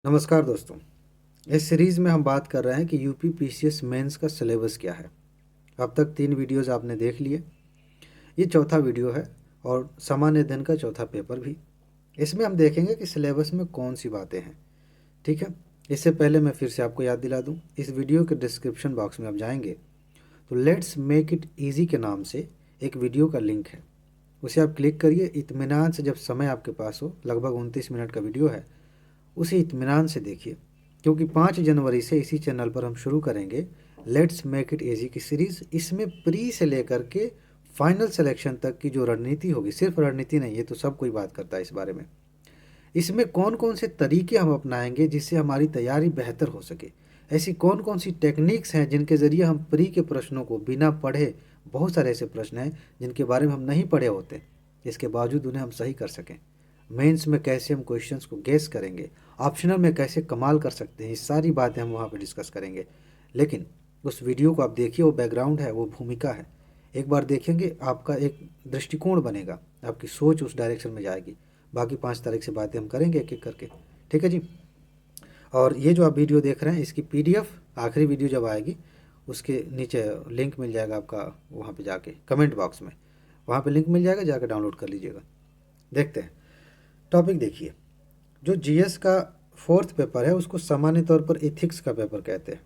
नमस्कार दोस्तों। इस सीरीज़ में हम बात कर रहे हैं कि यूपी पीसीएस मेंस का सिलेबस क्या है। अब तक 3 वीडियोस आपने देख लिए। ये चौथा वीडियो है और सामान्य अध्ययन का चौथा पेपर भी। इसमें हम देखेंगे कि सिलेबस में कौन सी बातें हैं। ठीक है। इससे पहले मैं फिर से आपको याद दिला दूं, इस वीडियो के डिस्क्रिप्शन बॉक्स में आप जाएंगे तो लेट्स मेक इट ईजी के नाम से एक वीडियो का लिंक है। उसे आप क्लिक करिए। इत्मीनान से जब समय आपके पास हो, लगभग 29 मिनट का वीडियो है, उसे इत्मीनान से देखिए, क्योंकि 5 जनवरी से इसी चैनल पर हम शुरू करेंगे लेट्स मेक इट इजी की सीरीज़। इसमें प्री से लेकर के फाइनल सिलेक्शन तक की जो रणनीति होगी, सिर्फ रणनीति नहीं, ये तो सब कोई बात करता है इस बारे में। इसमें कौन कौन से तरीके हम अपनाएंगे जिससे हमारी तैयारी बेहतर हो सके। ऐसी कौन कौन सी टेक्निक्स हैं जिनके ज़रिए हम प्री के प्रश्नों को बिना पढ़े, बहुत सारे ऐसे प्रश्न हैं जिनके बारे में हम नहीं पढ़े होते, इसके बावजूद उन्हें हम सही कर सकें। मेंस में कैसे हम क्वेश्चंस को गेस करेंगे, ऑप्शनल में कैसे कमाल कर सकते हैं, ये सारी बातें हम वहाँ पे डिस्कस करेंगे। लेकिन उस वीडियो को आप देखिए, वो बैकग्राउंड है, वो भूमिका है। एक बार देखेंगे आपका एक दृष्टिकोण बनेगा, आपकी सोच उस डायरेक्शन में जाएगी। बाकी 5 तारीख से बातें हम करेंगे एक एक करके। ठीक है जी। और ये जो आप वीडियो देख रहे हैं, इसकी पीडीएफ आखिरी वीडियो जब आएगी उसके नीचे लिंक मिल जाएगा आपका, वहाँ पे जाके कमेंट बॉक्स में वहाँ पे लिंक मिल जाएगा, जाकर डाउनलोड कर लीजिएगा। देखते हैं टॉपिक। देखिए, जो जीएस का 4th पेपर है उसको सामान्य तौर पर एथिक्स का पेपर कहते हैं।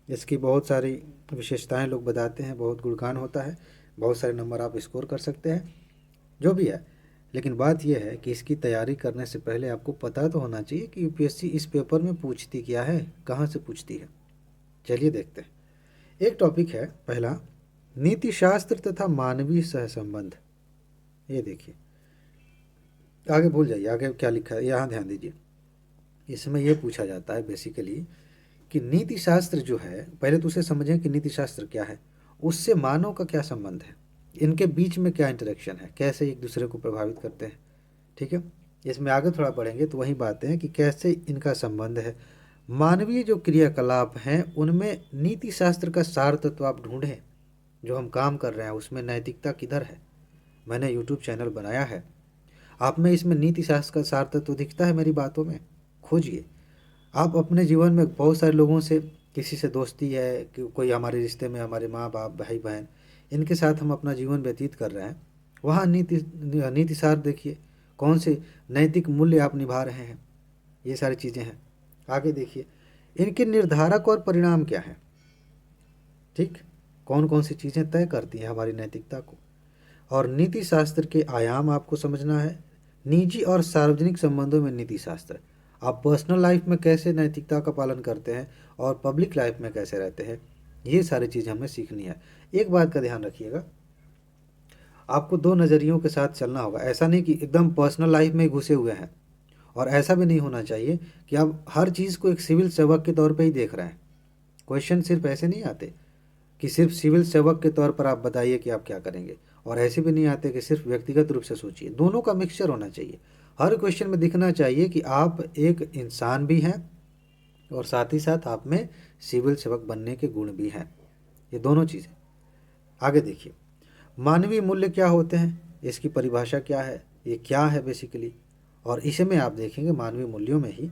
इसकी बहुत सारी विशेषताएं लोग बताते हैं, बहुत गुणगान होता है, बहुत सारे नंबर आप स्कोर कर सकते हैं, जो भी है। लेकिन बात यह है कि इसकी तैयारी करने से पहले आपको पता तो होना चाहिए कि यूपीएससी इस पेपर में पूछती क्या है, कहाँ से पूछती है। चलिए देखते हैं। एक टॉपिक है पहला, नीति शास्त्र तथा मानवीय सहसंबंध। ये देखिए, आगे भूल जाइए, आगे क्या लिखा है यहाँ ध्यान दीजिए। इसमें यह पूछा जाता है बेसिकली कि नीति शास्त्र जो है, पहले तो उसे समझें कि नीति शास्त्र क्या है, उससे मानव का क्या संबंध है, इनके बीच में क्या इंटरेक्शन है, कैसे एक दूसरे को प्रभावित करते हैं। ठीक है। इसमें आगे थोड़ा पढ़ेंगे तो वही बातें हैं कि कैसे इनका संबंध है। मानवीय जो क्रियाकलाप हैं उनमें नीति शास्त्र का सार तत्व आप ढूंढें। जो हम काम कर रहे हैं उसमें नैतिकता किधर है। मैंने यूट्यूब चैनल बनाया है, आप में इसमें नीति शास्त्र का सार तत्व दिखता है मेरी बातों में, खोजिए। आप अपने जीवन में बहुत सारे लोगों से, किसी से दोस्ती है कि कोई हमारे रिश्ते में, हमारे माँ बाप भाई बहन, इनके साथ हम अपना जीवन व्यतीत कर रहे हैं, वहाँ नीति सार देखिए, कौन से नैतिक मूल्य आप निभा रहे हैं, ये सारी चीज़ें हैं। आगे देखिए, इनके निर्धारक और परिणाम क्या हैं। ठीक, कौन कौन सी चीज़ें तय करती हैं हमारी नैतिकता को। और नीति शास्त्र के आयाम आपको समझना है। निजी और सार्वजनिक संबंधों में नीति शास्त्र, आप पर्सनल लाइफ में कैसे नैतिकता का पालन करते हैं और पब्लिक लाइफ में कैसे रहते हैं, ये सारी चीज़ हमें सीखनी है। एक बात का ध्यान रखिएगा, आपको 2 नज़रियों के साथ चलना होगा। ऐसा नहीं कि एकदम पर्सनल लाइफ में ही घुसे हुए हैं, और ऐसा भी नहीं होना चाहिए कि आप हर चीज़ को एक सिविल सेवक के तौर पर ही देख रहे हैं। क्वेश्चन सिर्फ ऐसे नहीं आते कि सिर्फ सिविल सेवक के तौर पर आप बताइए कि आप क्या करेंगे, और ऐसे भी नहीं आते कि सिर्फ व्यक्तिगत रूप से सोचिए। दोनों का मिक्सचर होना चाहिए। हर क्वेश्चन में दिखना चाहिए कि आप एक इंसान भी हैं और साथ ही साथ आप में सिविल सेवक बनने के गुण भी हैं, ये दोनों चीज़ें। आगे देखिए, मानवीय मूल्य क्या होते हैं, इसकी परिभाषा क्या है, ये क्या है बेसिकली। और इसमें आप देखेंगे मानवीय मूल्यों में ही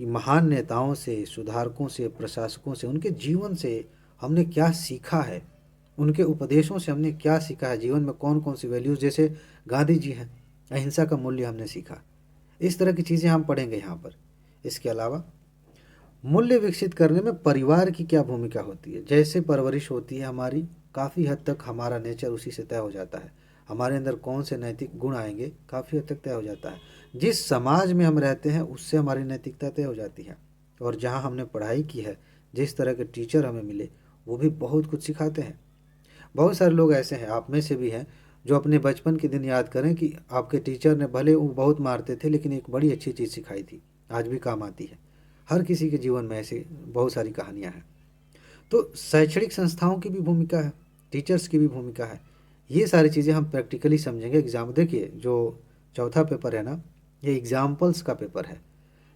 कि महान नेताओं से, सुधारकों से, प्रशासकों से, उनके जीवन से हमने क्या सीखा है, उनके उपदेशों से हमने क्या सीखा है, जीवन में कौन कौन सी वैल्यूज़, जैसे गांधी जी हैं, अहिंसा का मूल्य हमने सीखा। इस तरह की चीज़ें हम पढ़ेंगे यहाँ पर। इसके अलावा मूल्य विकसित करने में परिवार की क्या भूमिका होती है। जैसे परवरिश होती है हमारी, काफ़ी हद तक हमारा नेचर उसी से तय हो जाता है। हमारे अंदर कौन से नैतिक गुण आएंगे काफ़ी हद तक तय हो जाता है। जिस समाज में हम रहते हैं उससे हमारी नैतिकता तय हो जाती है। और जहाँ हमने पढ़ाई की है, जिस तरह के टीचर हमें मिले, वो भी बहुत कुछ सिखाते हैं। बहुत सारे लोग ऐसे हैं, आप में से भी हैं, जो अपने बचपन के दिन याद करें कि आपके टीचर ने, भले वो बहुत मारते थे, लेकिन एक बड़ी अच्छी चीज़ सिखाई थी, आज भी काम आती है। हर किसी के जीवन में ऐसी बहुत सारी कहानियाँ हैं। तो शैक्षणिक संस्थाओं की भी भूमिका है, टीचर्स की भी भूमिका है। ये सारी चीज़ें हम प्रैक्टिकली समझेंगे। एग्जाम देखिए, जो चौथा पेपर है ना, ये एग्जाम्पल्स का पेपर है।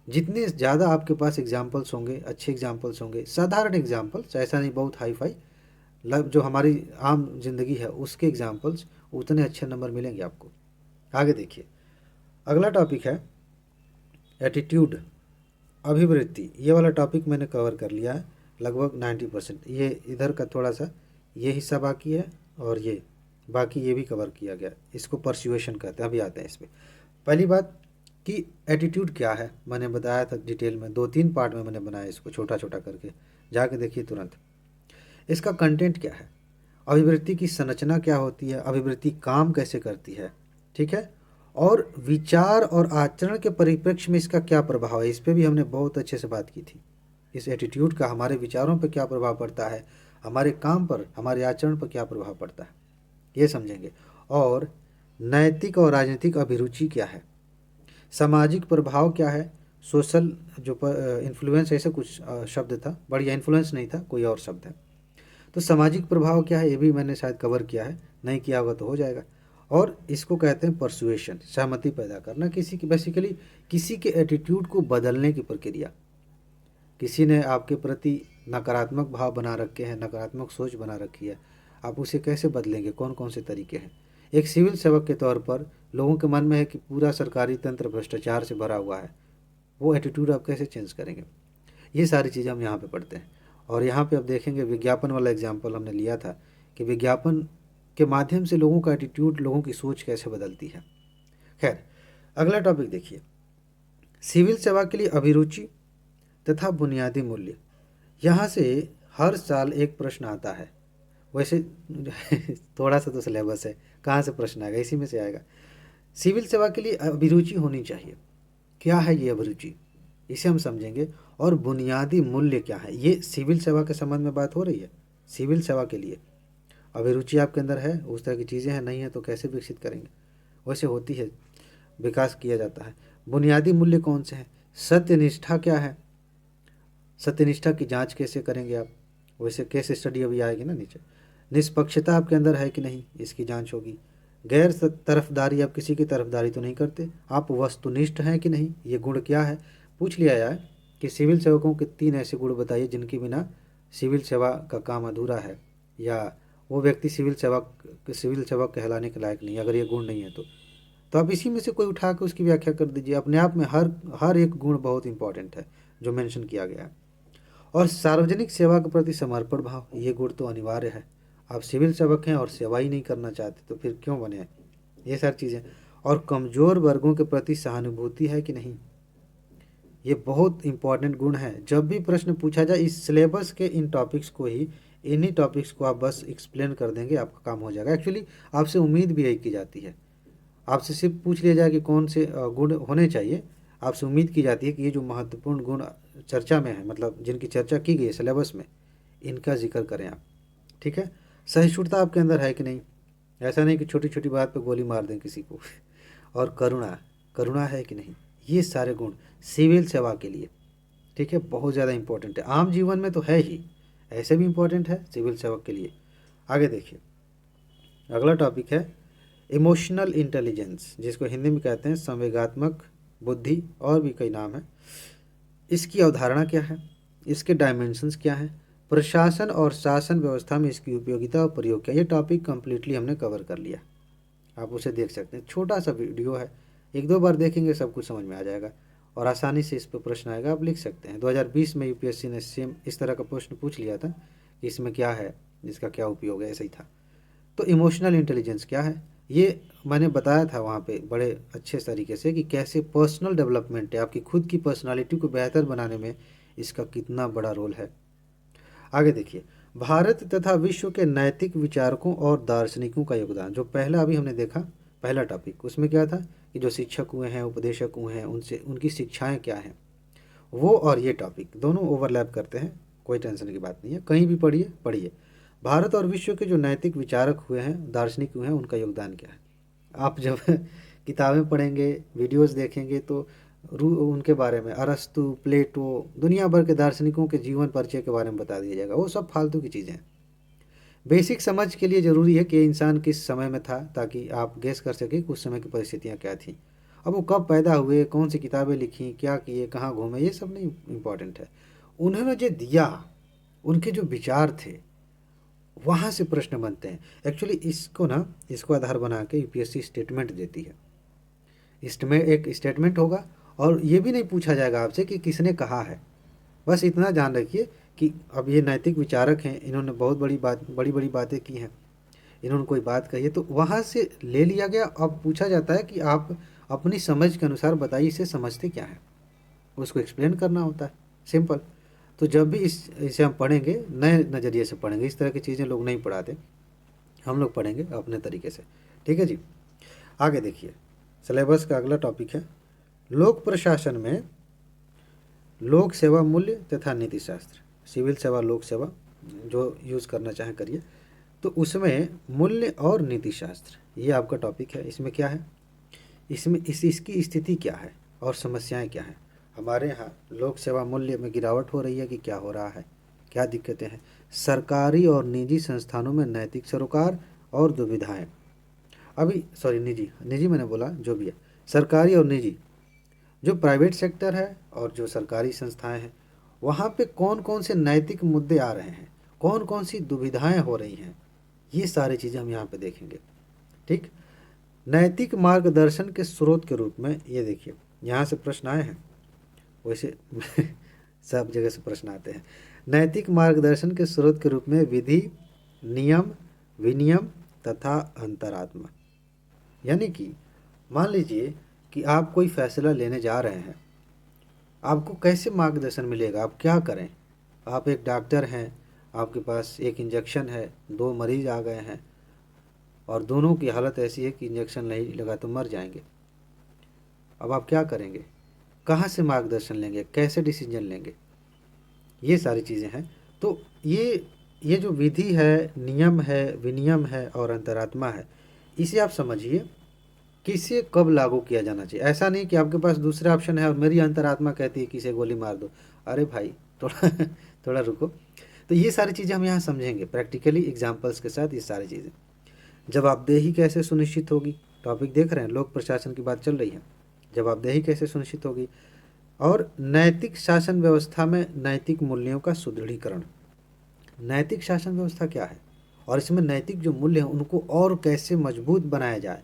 जितने ज़्यादा आपके पास एग्जाम्पल्स होंगे, अच्छे एग्जाम्पल्स होंगे, साधारण एग्जाम्पल्स, ऐसा नहीं बहुत हाई फाई, जो हमारी आम जिंदगी है उसके एग्जाम्पल्स, उतने अच्छे नंबर मिलेंगे आपको। आगे देखिए, अगला टॉपिक है एटीट्यूड। अभिवृत्ति, ये वाला टॉपिक मैंने कवर कर लिया है लगभग 90%। ये इधर का थोड़ा सा ये हिस्सा बाकी है और ये बाकी ये भी कवर किया गया। इसको परस्यूएशन कहते हैं। अभी आते हैं इसमें। पहली बात कि एटीट्यूड क्या है, मैंने बताया था डिटेल में, 2-3 पार्ट में मैंने बनाया इसको छोटा छोटा करके, जाके देखिए तुरंत। इसका कंटेंट क्या है, अभिवृत्ति की संरचना क्या होती है, अभिवृत्ति काम कैसे करती है, ठीक है, और विचार और आचरण के परिप्रेक्ष्य में इसका क्या प्रभाव है, इस पर भी हमने बहुत अच्छे से बात की थी। इस एटीट्यूड का हमारे विचारों पर क्या प्रभाव पड़ता है, हमारे काम पर, हमारे आचरण पर क्या प्रभाव पड़ता है, ये समझेंगे। और नैतिक और राजनीतिक अभिरुचि क्या है, सामाजिक प्रभाव क्या है, सोशल जो इन्फ्लुएंस, ऐसे कुछ शब्द था, बढ़िया इन्फ्लुएंस नहीं था, कोई और शब्द है। तो सामाजिक प्रभाव क्या है, ये भी मैंने शायद कवर किया है, नहीं किया होगा तो हो जाएगा। और इसको कहते हैं परसुएशन, सहमति पैदा करना, किसी की बेसिकली किसी के एटीट्यूड को बदलने की प्रक्रिया। किसी ने आपके प्रति नकारात्मक भाव बना रखे हैं, नकारात्मक सोच बना रखी है, आप उसे कैसे बदलेंगे, कौन कौन से तरीके हैं। एक सिविल सेवक के तौर पर लोगों के मन में है कि पूरा सरकारी तंत्र भ्रष्टाचार से भरा हुआ है, वो एटीट्यूड आप कैसे चेंज करेंगे, ये सारी चीज़ें हम यहाँ पे पढ़ते हैं। और यहाँ पे अब देखेंगे विज्ञापन वाला एग्जाम्पल हमने लिया था कि विज्ञापन के माध्यम से लोगों का एटीट्यूड, लोगों की सोच कैसे बदलती है। खैर, अगला टॉपिक देखिए, सिविल सेवा के लिए अभिरुचि तथा बुनियादी मूल्य। यहाँ से हर साल एक प्रश्न आता है, वैसे थोड़ा सा तो सिलेबस है, कहाँ से प्रश्न आएगा, इसी में से आएगा। सिविल सेवा के लिए अभिरुचि होनी चाहिए, क्या है ये अभिरुचि, इसे हम समझेंगे। और बुनियादी मूल्य क्या है, ये सिविल सेवा के संबंध में बात हो रही है। सिविल सेवा के लिए अभिरुचि आपके अंदर है, उस तरह की चीज़ें हैं, नहीं है तो कैसे विकसित करेंगे, वैसे होती है, विकास किया जाता है। बुनियादी मूल्य कौन से हैं, सत्यनिष्ठा क्या है, सत्यनिष्ठा की जांच कैसे करेंगे आप, वैसे केस स्टडी अभी आएगी ना नीचे। निष्पक्षता आपके अंदर है कि नहीं, इसकी जांच होगी। गैर तरफदारी, आप किसी की तरफदारी तो नहीं करते, आप वस्तुनिष्ठ हैं कि नहीं, ये गुण क्या है। पूछ लिया जाए कि सिविल सेवकों के 3 ऐसे गुण बताइए जिनके बिना सिविल सेवा का काम अधूरा है, या वो व्यक्ति सिविल सेवक कहलाने के लायक नहीं, अगर ये गुण नहीं है तो आप इसी में से कोई उठा के उसकी व्याख्या कर दीजिए। अपने आप में हर एक गुण बहुत इंपॉर्टेंट है जो मेंशन किया गया है। और सार्वजनिक सेवा के प्रति समर्पण भाव, ये गुण तो अनिवार्य है। आप सिविल सेवक हैं और सेवा ही नहीं करना चाहते तो फिर क्यों बने हैं, ये सारी चीज़ें। और कमज़ोर वर्गों के प्रति सहानुभूति है कि नहीं, ये बहुत इंपॉर्टेंट गुण है। जब भी प्रश्न पूछा जाए इस सिलेबस के इन टॉपिक्स को ही, इन्हीं टॉपिक्स को आप बस एक्सप्लेन कर देंगे, आपका काम हो जाएगा। एक्चुअली आपसे उम्मीद भी यही की जाती है, आपसे सिर्फ पूछ लिया जाए कि कौन से गुण होने चाहिए, आपसे उम्मीद की जाती है कि ये जो महत्वपूर्ण गुण चर्चा में है, मतलब जिनकी चर्चा की गई है सिलेबस में, इनका जिक्र करें आप, ठीक है। सहिष्णुता आपके अंदर है कि नहीं, ऐसा नहीं कि छोटी छोटी बात पे गोली मार दें किसी को। और करुणा, करुणा है कि नहीं, ये सारे गुण सिविल सेवा के लिए, ठीक है, बहुत ज़्यादा इंपॉर्टेंट है। आम जीवन में तो है ही, ऐसे भी इंपॉर्टेंट है सिविल सेवक के लिए। आगे देखिए, अगला टॉपिक है इमोशनल इंटेलिजेंस, जिसको हिंदी में कहते हैं संवेगात्मक बुद्धि, और भी कई नाम है। इसकी अवधारणा क्या है, इसके डायमेंशंस क्या हैं, प्रशासन और शासन व्यवस्था में इसकी उपयोगिता और प्रयोग क्या, ये टॉपिक कंप्लीटली हमने कवर कर लिया, आप उसे देख सकते हैं। छोटा सा वीडियो है, 1-2 बार देखेंगे सब कुछ समझ में आ जाएगा और आसानी से इस पर प्रश्न आएगा, आप लिख सकते हैं। 2020 में यूपीएससी ने सेम इस तरह का प्रश्न पूछ लिया था कि इसमें क्या है, इसका क्या उपयोग है, ऐसा ही था। तो इमोशनल इंटेलिजेंस क्या है, ये मैंने बताया था वहाँ पे बड़े अच्छे तरीके से कि कैसे पर्सनल डेवलपमेंट है, आपकी खुद की पर्सनालिटी को बेहतर बनाने में इसका कितना बड़ा रोल है। आगे देखिए, भारत तथा विश्व के नैतिक विचारकों और दार्शनिकों का योगदान, जो पहला अभी हमने देखा, पहला टॉपिक, उसमें क्या था कि जो शिक्षक हुए हैं, उपदेशक हुए हैं, उनसे उनकी शिक्षाएं क्या हैं, वो और ये टॉपिक दोनों ओवरलैप करते हैं, कोई टेंशन की बात नहीं है, कहीं भी पढ़िए। भारत और विश्व के जो नैतिक विचारक हुए हैं, दार्शनिक हुए हैं, उनका योगदान क्या है। आप जब किताबें पढ़ेंगे, वीडियोस देखेंगे तो उनके बारे में, अरस्तु, प्लेटो, दुनिया भर के दार्शनिकों के जीवन परिचय के बारे में बता दिया जाएगा, वो सब फालतू की चीज़ें हैं। बेसिक समझ के लिए ज़रूरी है कि इंसान किस समय में था, ताकि आप गेस कर सकें कि उस समय की परिस्थितियाँ क्या थी। अब वो कब पैदा हुए, कौन सी किताबें लिखी, क्या किए, कहाँ घूमे, ये सब नहीं इम्पॉर्टेंट है। उन्होंने जो दिया, उनके जो विचार थे, वहाँ से प्रश्न बनते हैं। एक्चुअली इसको आधार बना के यूपीएससी स्टेटमेंट देती है। इसमें एक स्टेटमेंट होगा और ये भी नहीं पूछा जाएगा आपसे कि किसने कहा है। बस इतना ध्यान रखिए कि अब ये नैतिक विचारक हैं, इन्होंने बहुत बड़ी बड़ी बातें की हैं, इन्होंने कोई बात कही है तो वहाँ से ले लिया गया। अब पूछा जाता है कि आप अपनी समझ के अनुसार बताइए इसे समझते क्या है, उसको एक्सप्लेन करना होता है, सिंपल। तो जब भी इसे हम पढ़ेंगे नए नज़रिए से पढ़ेंगे, इस तरह की चीज़ें लोग नहीं पढ़ाते, हम लोग पढ़ेंगे अपने तरीके से। ठीक है जी। आगे देखिए, सिलेबस का अगला टॉपिक है लोक प्रशासन में लोक सेवा मूल्य तथा नीति शास्त्र। सिविल सेवा, लोक सेवा जो यूज़ करना चाहें करिए। तो उसमें मूल्य और नीति शास्त्र ये आपका टॉपिक है। इसमें क्या है, इसमें इसकी स्थिति क्या है और समस्याएं क्या हैं। हमारे यहाँ लोक सेवा मूल्य में गिरावट हो रही है कि क्या हो रहा है, क्या दिक्कतें हैं। सरकारी और निजी संस्थानों में नैतिक सरोकार और दुविधाएं। अभी सॉरी, निजी निजी मैंने बोला, जो भी है सरकारी और निजी, जो प्राइवेट सेक्टर है और जो सरकारी संस्थाएं हैं, वहाँ पे कौन कौन से नैतिक मुद्दे आ रहे हैं, कौन कौन सी दुविधाएं हो रही हैं, ये सारी चीज़ें हम यहाँ पे देखेंगे। ठीक, नैतिक मार्गदर्शन के स्रोत के रूप में ये देखिए यहाँ से प्रश्न आए हैं, वैसे सब जगह से प्रश्न आते हैं। नैतिक मार्गदर्शन के स्रोत के रूप में विधि, नियम, विनियम तथा अंतरात्मा। यानी कि मान लीजिए कि आप कोई फैसला लेने जा रहे हैं, आपको कैसे मार्गदर्शन मिलेगा, आप क्या करें। आप एक डॉक्टर हैं, आपके पास एक इंजेक्शन है, दो मरीज आ गए हैं और दोनों की हालत ऐसी है कि इंजेक्शन नहीं लगा तो मर जाएंगे। अब आप क्या करेंगे, कहाँ से मार्गदर्शन लेंगे, कैसे डिसीजन लेंगे, ये सारी चीज़ें हैं। तो ये जो विधि है, नियम है, विनियम है और अंतरात्मा है, इसे आप समझिए कि इसे कब लागू किया जाना चाहिए। ऐसा नहीं कि आपके पास दूसरा ऑप्शन है और मेरी अंतरात्मा कहती है कि इसे गोली मार दो। अरे भाई थोड़ा थोड़ा रुको। तो ये सारी चीज़ें हम यहाँ समझेंगे प्रैक्टिकली एग्जाम्पल्स के साथ। ये सारी चीज़ें, जवाबदेही कैसे सुनिश्चित होगी, टॉपिक देख रहे हैं, लोक प्रशासन की बात चल रही है, जवाबदेही कैसे सुनिश्चित होगी। और नैतिक शासन व्यवस्था में नैतिक मूल्यों का सुदृढ़ीकरण। नैतिक शासन व्यवस्था क्या है और इसमें नैतिक जो मूल्य हैं उनको और कैसे मजबूत बनाया जाए,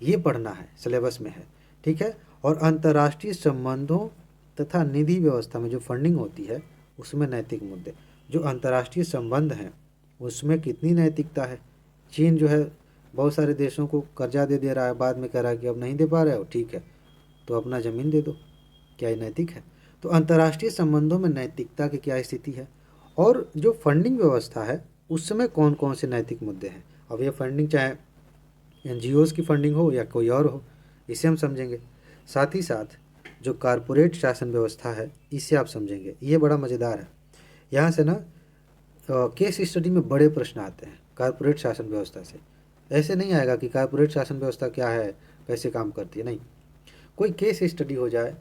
ये पढ़ना है, सिलेबस में है। ठीक है। और अंतर्राष्ट्रीय संबंधों तथा निधि व्यवस्था में जो फंडिंग होती है उसमें नैतिक मुद्दे, जो अंतर्राष्ट्रीय संबंध हैं उसमें कितनी नैतिकता है। चीन जो है बहुत सारे देशों को कर्जा दे रहा है, बाद में कह रहा है कि अब नहीं दे पा रहे हो, ठीक है तो अपना ज़मीन दे दो, क्या ये नैतिक है। तो अंतर्राष्ट्रीय संबंधों में नैतिकता की क्या स्थिति है और जो फंडिंग व्यवस्था है उसमें कौन कौन से नैतिक मुद्दे हैं। अब ये फंडिंग चाहे NGOs की फंडिंग हो या कोई और हो, इसे हम समझेंगे। साथ ही साथ जो कारपोरेट शासन व्यवस्था है इसे आप समझेंगे, ये बड़ा मज़ेदार है। यहाँ से ना केस स्टडी में बड़े प्रश्न आते हैं कारपोरेट शासन व्यवस्था से। ऐसे नहीं आएगा कि कारपोरेट शासन व्यवस्था क्या है, कैसे काम करती है, नहीं। कोई केस स्टडी हो जाए,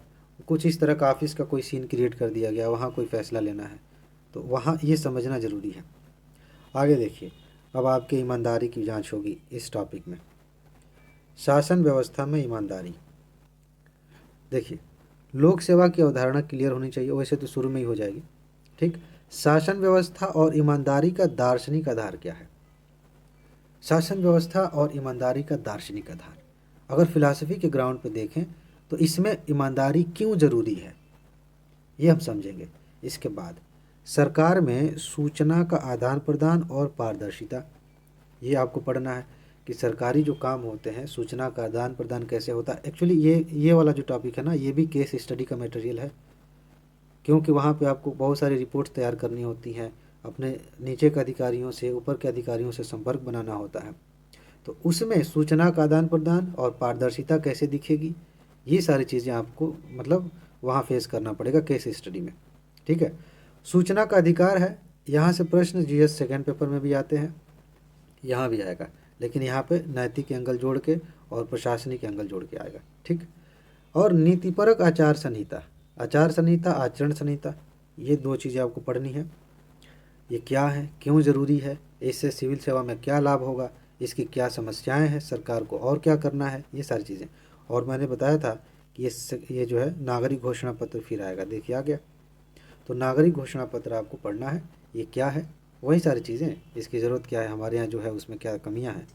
कुछ इस तरह का ऑफिस का कोई सीन क्रिएट कर दिया गया, वहाँ कोई फैसला लेना है तो वहाँ ये समझना ज़रूरी है। आगे देखिए, अब आपकी ईमानदारी की जांच होगी इस टॉपिक में। शासन व्यवस्था में ईमानदारी, देखिए लोक सेवा की अवधारणा क्लियर होनी चाहिए, वैसे तो शुरू में ही हो जाएगी। ठीक, शासन व्यवस्था और ईमानदारी का दार्शनिक आधार क्या है। शासन व्यवस्था और ईमानदारी का दार्शनिक आधार, अगर फिलॉसफी के ग्राउंड पे देखें तो इसमें ईमानदारी क्यों ज़रूरी है ये हम समझेंगे। इसके बाद सरकार में सूचना का आदान प्रदान और पारदर्शिता, ये आपको पढ़ना है कि सरकारी जो काम होते हैं सूचना का आदान प्रदान कैसे होता है। एक्चुअली ये वाला जो टॉपिक है ना, ये भी केस स्टडी का मटेरियल है, क्योंकि वहाँ पे आपको बहुत सारी रिपोर्ट्स तैयार करनी होती हैं, अपने नीचे के अधिकारियों से ऊपर के अधिकारियों से संपर्क बनाना होता है। तो उसमें सूचना का आदान प्रदान और पारदर्शिता कैसे दिखेगी, ये सारी चीज़ें आपको मतलब वहाँ फेस करना पड़ेगा केस स्टडी में। ठीक है। सूचना का अधिकार है, यहाँ से प्रश्न GS सेकेंड पेपर में भी आते हैं, यहाँ भी आएगा, लेकिन यहाँ पे नैतिक एंगल जोड़ के और प्रशासनिक एंगल जोड़ के आएगा। ठीक। और नीतिपरक आचार संहिता, आचार संहिता, आचरण संहिता, ये दो चीज़ें आपको पढ़नी है। ये क्या है, क्यों ज़रूरी है, इससे सिविल सेवा में क्या लाभ होगा, इसकी क्या समस्याएं हैं, सरकार को और क्या करना है, ये सारी चीज़ें। और मैंने बताया था कि ये जो है नागरिक घोषणा पत्र फिर आएगा, देखिए आ गया। तो नागरिक घोषणा पत्र आपको पढ़ना है, ये क्या है, वही सारी चीज़ें, इसकी ज़रूरत क्या है हमारे यहाँ जो है उसमें क्या कमियाँ हैं।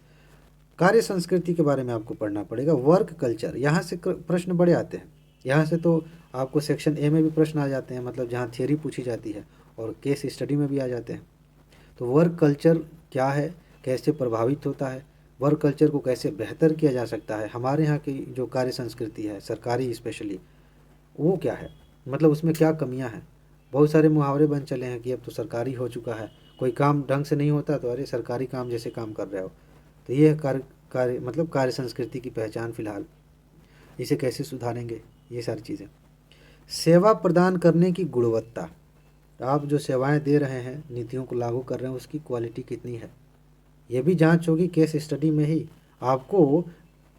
कार्य संस्कृति के बारे में आपको पढ़ना पड़ेगा। वर्क कल्चर, यहाँ से प्रश्न बड़े आते हैं, यहाँ से तो आपको सेक्शन ए में भी प्रश्न आ जाते हैं, मतलब जहाँ थियरी पूछी जाती है, और केस स्टडी में भी आ जाते हैं। तो वर्क कल्चर क्या है, कैसे प्रभावित होता है, वर्क कल्चर को कैसे बेहतर किया जा सकता है, हमारे यहाँ की जो कार्य संस्कृति है सरकारी स्पेशली, वो क्या है, मतलब उसमें क्या कमियां हैं। बहुत सारे मुहावरे बन चले हैं कि अब तो सरकारी हो चुका है, कोई काम ढंग से नहीं होता तो अरे सरकारी काम जैसे काम कर रहे हो। तो ये है कार्य मतलब कार्य संस्कृति की पहचान फ़िलहाल, इसे कैसे सुधारेंगे, ये सारी चीज़ें। सेवा प्रदान करने की गुणवत्ता, आप जो सेवाएं दे रहे हैं, नीतियों को लागू कर रहे हैं, उसकी क्वालिटी कितनी है, ये भी जांच होगी केस स्टडी में ही। आपको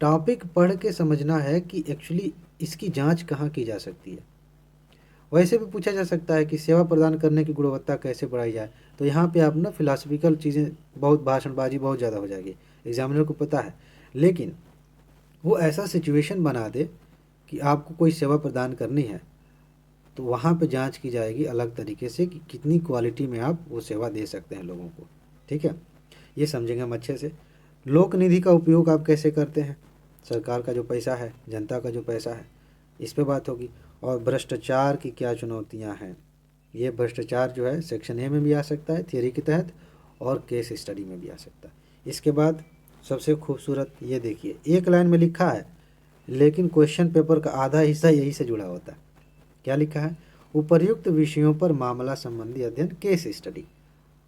टॉपिक पढ़ के समझना है कि एक्चुअली इसकी जांच कहाँ की जा सकती है। वैसे भी पूछा जा सकता है कि सेवा प्रदान करने की गुणवत्ता कैसे बढ़ाई जाए, तो यहाँ पे आप ना फिलासफिकल चीज़ें, बहुत भाषणबाजी बहुत ज़्यादा हो जाएगी, एग्जामिनर को पता है। लेकिन वो ऐसा सिचुएशन बना दे कि आपको कोई सेवा प्रदान करनी है, तो वहाँ पे जांच की जाएगी अलग तरीके से कि कितनी क्वालिटी में आप वो सेवा दे सकते हैं लोगों को। ठीक है, ये समझेंगे हम अच्छे से। लोक निधि का उपयोग आप कैसे करते हैं, सरकार का जो पैसा है, जनता का जो पैसा है, इस पे बात होगी। और भ्रष्टाचार की क्या चुनौतियां हैं, ये भ्रष्टाचार जो है सेक्शन ए में भी आ सकता है थियरी के तहत, और केस स्टडी में भी आ सकता है। इसके बाद सबसे खूबसूरत ये देखिए, एक लाइन में लिखा है लेकिन क्वेश्चन पेपर का आधा हिस्सा यही से जुड़ा होता है। क्या लिखा है, उपर्युक्त विषयों पर मामला संबंधी अध्ययन केस स्टडी।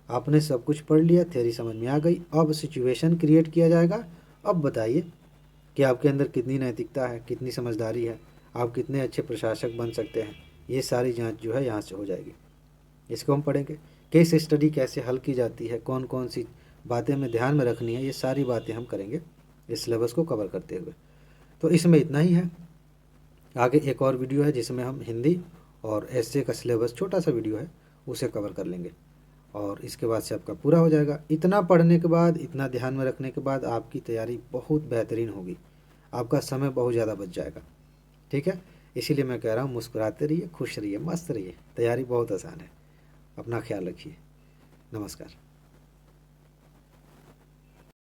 आपने सब कुछ पढ़ लिया, थ्योरी समझ में आ गई, अब सिचुएशन क्रिएट किया जाएगा। अब बताइए कि आपके अंदर कितनी नैतिकता है, कितनी समझदारी है, आप कितने अच्छे प्रशासक बन सकते हैं। ये सारी जांच जो है यहाँ से हो जाएगी। इसको हम पढ़ेंगे। केस स्टडी कैसे हल की जाती है, कौन कौन सी बातें हमें ध्यान में रखनी है, ये सारी बातें हम करेंगे इस सिलेबस को कवर करते हुए। तो इसमें इतना ही है। आगे एक और वीडियो है जिसमें हम हिंदी और एसए का सिलेबस, छोटा सा वीडियो है, उसे कवर कर लेंगे, और इसके बाद से आपका पूरा हो जाएगा। इतना पढ़ने के बाद, इतना ध्यान में रखने के बाद आपकी तैयारी बहुत बेहतरीन होगी, आपका समय बहुत ज़्यादा बच जाएगा। ठीक है, इसीलिए मैं कह रहा हूँ मुस्कुराते रहिए, खुश रहिए, मस्त रहिए, तैयारी बहुत आसान है। अपना ख्याल रखिए। नमस्कार।